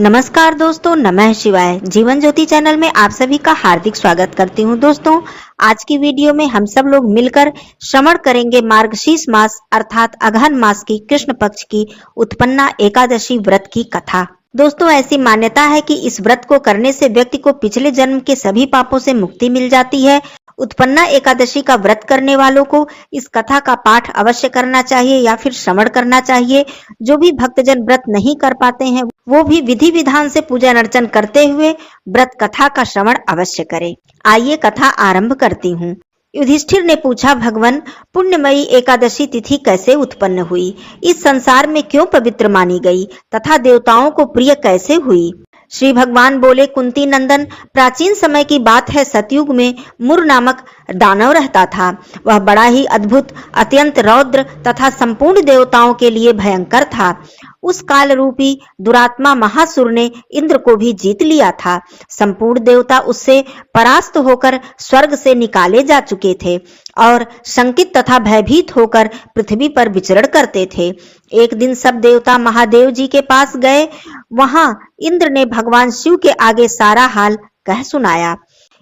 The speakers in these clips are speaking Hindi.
नमस्कार दोस्तों, नमः शिवाय। जीवन ज्योति चैनल में आप सभी का हार्दिक स्वागत करती हूं। दोस्तों, आज की वीडियो में हम सब लोग मिलकर श्रवण करेंगे मार्गशीर्ष मास अर्थात अगहन मास की कृष्ण पक्ष की उत्पन्ना एकादशी व्रत की कथा। दोस्तों, ऐसी मान्यता है कि इस व्रत को करने से व्यक्ति को पिछले जन्म के सभी पापों से मुक्ति मिल जाती है। उत्पन्ना एकादशी का व्रत करने वालों को इस कथा का पाठ अवश्य करना चाहिए या फिर श्रवण करना चाहिए। जो भी भक्तजन व्रत नहीं कर पाते हैं वो भी विधि विधान से पूजन अर्चन करते हुए व्रत कथा का श्रवण अवश्य करें। आइए कथा आरंभ करती हूँ। युधिष्ठिर ने पूछा, भगवान, पुण्यमयी एकादशी तिथि कैसे उत्पन्न हुई? इस संसार में क्यों पवित्र मानी गई तथा देवताओं को प्रिय कैसे हुई? श्री भगवान बोले, कुंती नंदन, प्राचीन समय की बात है। सतयुग में मुर नामक दानव रहता था। वह बड़ा ही अद्भुत, अत्यंत रौद्र तथा संपूर्ण देवताओं के लिए भयंकर था। उस काल रूपी दुरात्मा महासुर ने इंद्र को भी जीत लिया था। संपूर्ण देवता उससे परास्त होकर स्वर्ग से निकाले जा चुके थे और शंकित तथा भयभीत होकर पृथ्वी पर विचरण करते थे। एक दिन सब देवता महादेव जी के पास गए। वहां इंद्र ने भगवान शिव के आगे सारा हाल कह सुनाया।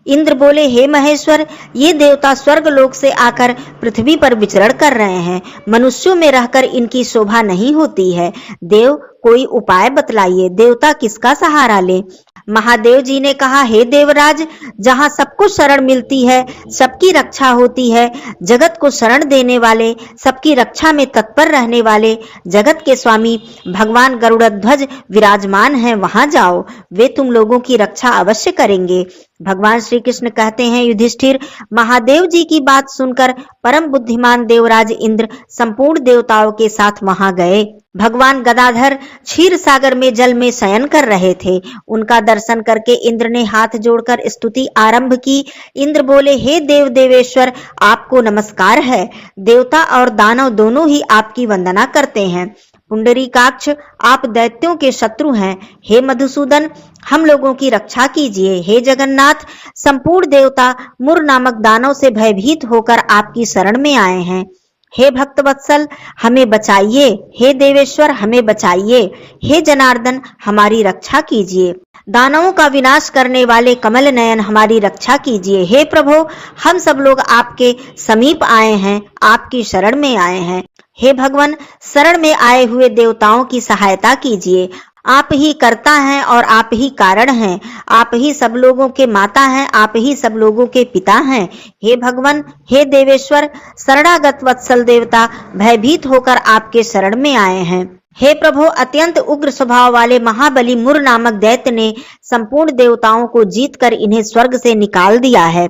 इंद्र बोले, हे महेश्वर, ये देवता स्वर्ग लोक से आकर पृथ्वी पर विचरण कर रहे हैं। मनुष्यों में रहकर इनकी शोभा नहीं होती है। देव, कोई उपाय बतलाइए। देवता किसका सहारा ले? महादेव जी ने कहा, हे देवराज, जहाँ सबको शरण मिलती है, सबकी रक्षा होती है, जगत को शरण देने वाले, सबकी रक्षा में तत्पर रहने वाले जगत के स्वामी भगवान गरुड़ध्वज विराजमान हैं, वहां जाओ। वे तुम लोगों की रक्षा अवश्य करेंगे। भगवान श्री कृष्ण कहते हैं, युधिष्ठिर, महादेव जी की बात सुनकर परम बुद्धिमान देवराज इंद्र संपूर्ण देवताओं के साथ वहां गए। भगवान गदाधर क्षीर सागर में जल में शयन कर रहे थे। उनका दर्शन करके इंद्र ने हाथ जोड़कर स्तुति आरंभ की। इंद्र बोले, हे देव देवेश्वर, आपको नमस्कार है। देवता और दानव दोनों ही आपकी वंदना करते हैं। पुंडरीकाक्ष, आप दैत्यों के शत्रु हैं। हे मधुसूदन, हम लोगों की रक्षा कीजिए। हे जगन्नाथ, संपूर्ण देवता मुर नामक दानव से भयभीत होकर आपकी शरण में आए हैं। हे भक्त वत्सल, हमें बचाइए। हे देवेश्वर, हमें बचाइए। हे जनार्दन, हमारी रक्षा कीजिए। दानवों का विनाश करने वाले कमल नयन, हमारी रक्षा कीजिए। हे प्रभु, हम सब लोग आपके समीप आए हैं, आपकी शरण में आए हैं। हे भगवान, शरण में आए हुए देवताओं की सहायता कीजिए। आप ही कर्ता हैं और आप ही कारण हैं। आप ही सब लोगों के माता हैं, आप ही सब लोगों के पिता हैं। हे भगवान, हे देवेश्वर, शरणागत वत्सल देवता भयभीत होकर आपके शरण में आए हैं। हे प्रभु, अत्यंत उग्र स्वभाव वाले महाबली मुर नामक दैत्य ने संपूर्ण देवताओं को जीतकर इन्हें स्वर्ग से निकाल दिया है।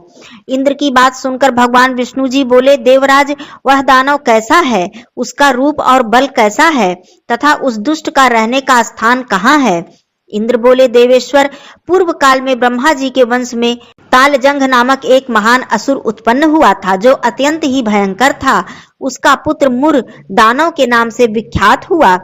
इंद्र की बात सुनकर भगवान विष्णु जी बोले, देवराज, वह दानव कैसा है? उसका रूप और बल कैसा है तथा उस दुष्ट का रहने का स्थान कहाँ है? इंद्र बोले, देवेश्वर, पूर्व काल में ब्रह्मा जी के वंश में तालजंघ नामक एक महान असुर उत्पन्न हुआ था, जो अत्यंत ही भयंकर था। उसका पुत्र मुर दानव के नाम से विख्यात हुआ।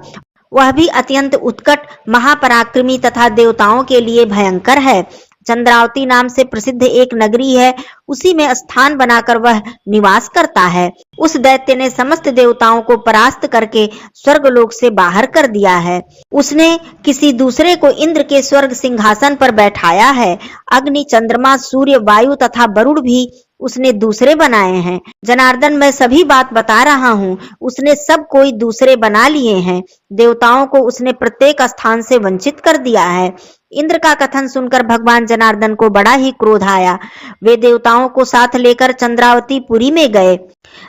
वह भी अत्यंत उत्कट, महापराक्रमी तथा देवताओं के लिए भयंकर है। चंद्रावती नाम से प्रसिद्ध एक नगरी है, उसी में स्थान बनाकर वह निवास करता है। उस दैत्य ने समस्त देवताओं को परास्त करके स्वर्गलोक से बाहर कर दिया है। उसने किसी दूसरे को इंद्र के स्वर्ग सिंहासन पर बैठाया है। अग्नि, चंद्रमा, सूर्य, वायु तथा वरुण भी उसने दूसरे बनाए हैं। जनार्दन, मैं सभी बात बता रहा हूँ। उसने सब कोई दूसरे बना लिए हैं। देवताओं को उसने प्रत्येक स्थान से वंचित कर दिया है। इंद्र का कथन सुनकर भगवान जनार्दन को बड़ा ही क्रोध आया। वे देवताओं को साथ लेकर चंद्रावती पुरी में गए।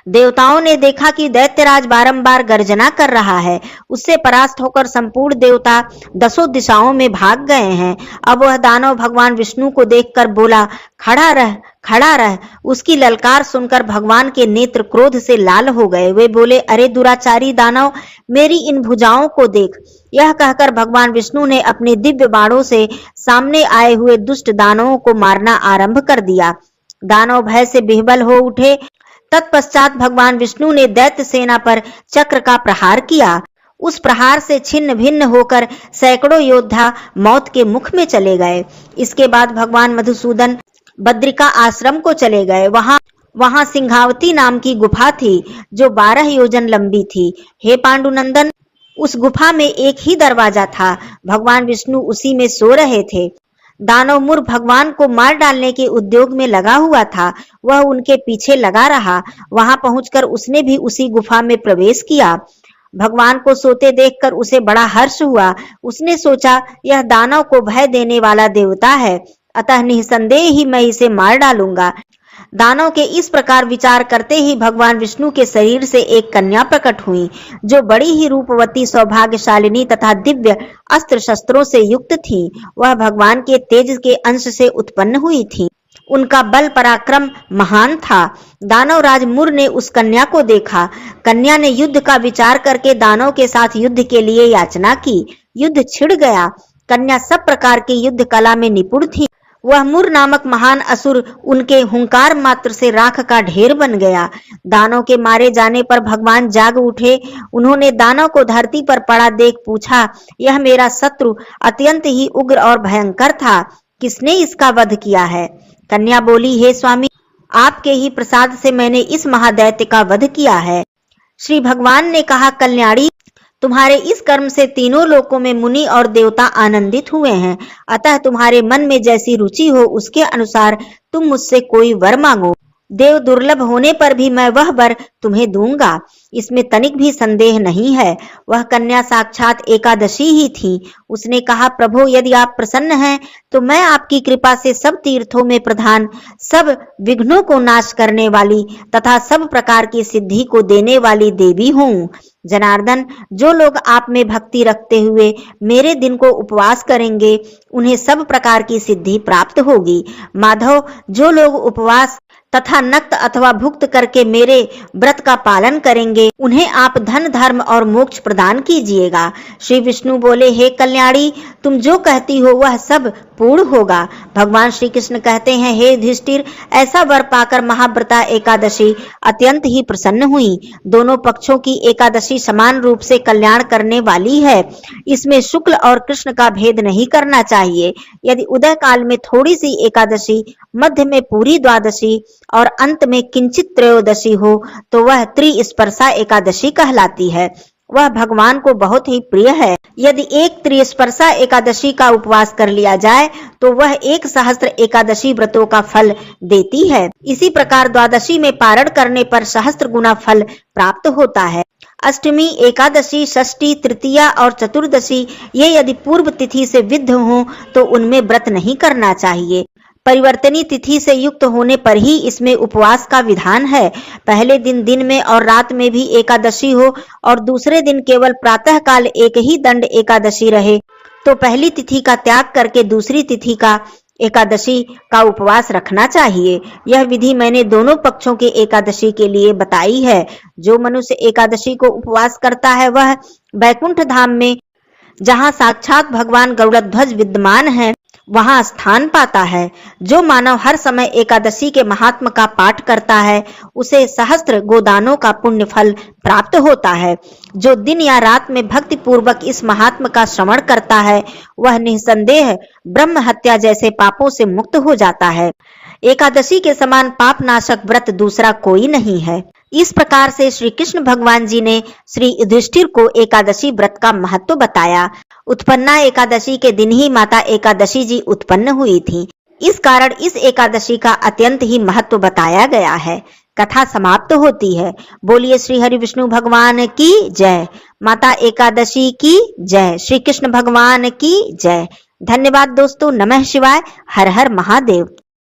देवताओं ने देखा कि दैत्यराज बारंबार गर्जना कर रहा है। उससे परास्त होकर संपूर्ण देवता दसों दिशाओं में भाग गए हैं। अब वह दानव भगवान विष्णु को देखकर बोला, खड़ा रह, खड़ा रह। उसकी ललकार सुनकर भगवान के नेत्र क्रोध से लाल हो गए। वे बोले, अरे दुराचारी दानव, मेरी इन भुजाओं को देख। यह कहकर भगवान विष्णु ने अपने दिव्य बाणों से सामने आए हुए दुष्ट दानवों को मारना आरंभ कर दिया। दानव भय से विह्वल हो उठे। तत्पश्चात भगवान विष्णु ने दैत्य सेना पर चक्र का प्रहार किया। उस प्रहार से छिन्न भिन्न होकर सैकड़ों योद्धा मौत के मुख में चले गए। इसके बाद भगवान मधुसूदन बद्रिका आश्रम को चले गए। वहां सिंहावती नाम की गुफा थी, जो 12 योजन लंबी थी। हे पांडुनंदन, उस गुफा में एक ही दरवाजा था। भगवान विष्णु उसी में सो रहे थे। दानव मुर भगवान को मार डालने के उद्योग में लगा हुआ था। वह उनके पीछे लगा रहा। वहां पहुंचकर उसने भी उसी गुफा में प्रवेश किया। भगवान को सोते देखकर उसे बड़ा हर्ष हुआ। उसने सोचा, यह दानव को भय देने वाला देवता है, अतः निसंदेह ही मैं इसे मार डालूंगा। दानव के इस प्रकार विचार करते ही भगवान विष्णु के शरीर से एक कन्या प्रकट हुई, जो बड़ी ही रूपवती, सौभाग्यशालिनी तथा दिव्य अस्त्र शस्त्रों से युक्त थी। वह भगवान के तेज के अंश से उत्पन्न हुई थी। उनका बल पराक्रम महान था। दानवराज मुर ने उस कन्या को देखा। कन्या ने युद्ध का विचार करके दानव के साथ युद्ध के लिए याचना की। युद्ध छिड़ गया। कन्या सब प्रकार की युद्ध कला में निपुण थी। वह मुर नामक महान असुर उनके हुंकार मात्र से राख का ढेर बन गया। दानव के मारे जाने पर भगवान जाग उठे। उन्होंने दानव को धरती पर पड़ा देख पूछा, यह मेरा शत्रु अत्यंत ही उग्र और भयंकर था, किसने इसका वध किया है? कन्या बोली, हे स्वामी, आपके ही प्रसाद से मैंने इस महादैत्य का वध किया है। श्री भगवान ने कहा, कल्याणी, तुम्हारे इस कर्म से तीनों लोकों में मुनि और देवता आनंदित हुए हैं, अतः तुम्हारे मन में जैसी रुचि हो उसके अनुसार तुम मुझसे कोई वर मांगो। देव दुर्लभ होने पर भी मैं वह वर तुम्हें दूंगा, इसमें तनिक भी संदेह नहीं है। वह कन्या साक्षात एकादशी ही थी। उसने कहा, प्रभु, यदि आप प्रसन्न हैं तो मैं आपकी कृपा से सब तीर्थों में प्रधान, सब विघ्नों को नाश करने वाली तथा सब प्रकार की सिद्धि को देने वाली देवी हूँ। जनार्दन, जो लोग आप में भक्ति रखते हुए मेरे दिन को उपवास करेंगे, उन्हें सब प्रकार की सिद्धि प्राप्त होगी। माधव, जो लोग उपवास तथा नक्त अथवा भुक्त करके मेरे व्रत का पालन करेंगे, उन्हें आप धन, धर्म और मोक्ष प्रदान कीजिएगा। श्री विष्णु बोले, हे कल्याणी, तुम जो कहती हो वह सब पूर्ण होगा। भगवान श्री कृष्ण कहते हैं, हे युधिष्ठिर, ऐसा वर पाकर महाव्रता एकादशी अत्यंत ही प्रसन्न हुई। दोनों पक्षों की एकादशी समान रूप से कल्याण करने वाली है। इसमें शुक्ल और कृष्ण का भेद नहीं करना चाहिए। यदि उदय काल में थोड़ी सी एकादशी, मध्य में पूरी द्वादशी और अंत में किंचित त्रयोदशी हो तो वह त्रिस्पर्शा एकादशी कहलाती है। वह भगवान को बहुत ही प्रिय है। यदि एक त्रिस्पर्शा एकादशी का उपवास कर लिया जाए तो वह 1,000 एकादशी व्रतों का फल देती है। इसी प्रकार द्वादशी में पारण करने पर 1000 गुना फल प्राप्त होता है। अष्टमी, एकादशी, षष्ठी, तृतीया और चतुर्दशी ये यदि पूर्व तिथि से विद्ध हों तो उनमें व्रत नहीं करना चाहिए। परिवर्तनी तिथि से युक्त होने पर ही इसमें उपवास का विधान है। पहले दिन दिन में और रात में भी एकादशी हो और दूसरे दिन केवल प्रातः काल एक ही दंड एकादशी रहे तो पहली तिथि का त्याग करके दूसरी तिथि का एकादशी का उपवास रखना चाहिए। यह विधि मैंने दोनों पक्षों के एकादशी के लिए बताई है। जो मनुष्य एकादशी को उपवास करता है वह वैकुंठ धाम में, जहाँ साक्षात भगवान गरुड़ध्वज विद्यमान है, वहां स्थान पाता है। जो मानव हर समय एकादशी के महात्म का पाठ करता है उसे 1000 गोदानों का पुण्य फल प्राप्त होता है। जो दिन या रात में भक्ति पूर्वक इस महात्म का श्रवण करता है वह निसंदेह ब्रह्म हत्या जैसे पापों से मुक्त हो जाता है। एकादशी के समान पाप नाशक व्रत दूसरा कोई नहीं है। इस प्रकार से श्री कृष्ण भगवान जी ने श्री युधिष्ठिर को एकादशी व्रत का महत्व बताया। उत्पन्ना एकादशी के दिन ही माता एकादशी जी उत्पन्न हुई थी। इस कारण इस एकादशी का अत्यंत ही महत्व बताया गया है। कथा समाप्त होती है। बोलिए श्री हरि विष्णु भगवान की जय। माता एकादशी की जय। श्री कृष्ण भगवान की जय। धन्यवाद दोस्तों। नमः शिवाय। हर हर महादेव।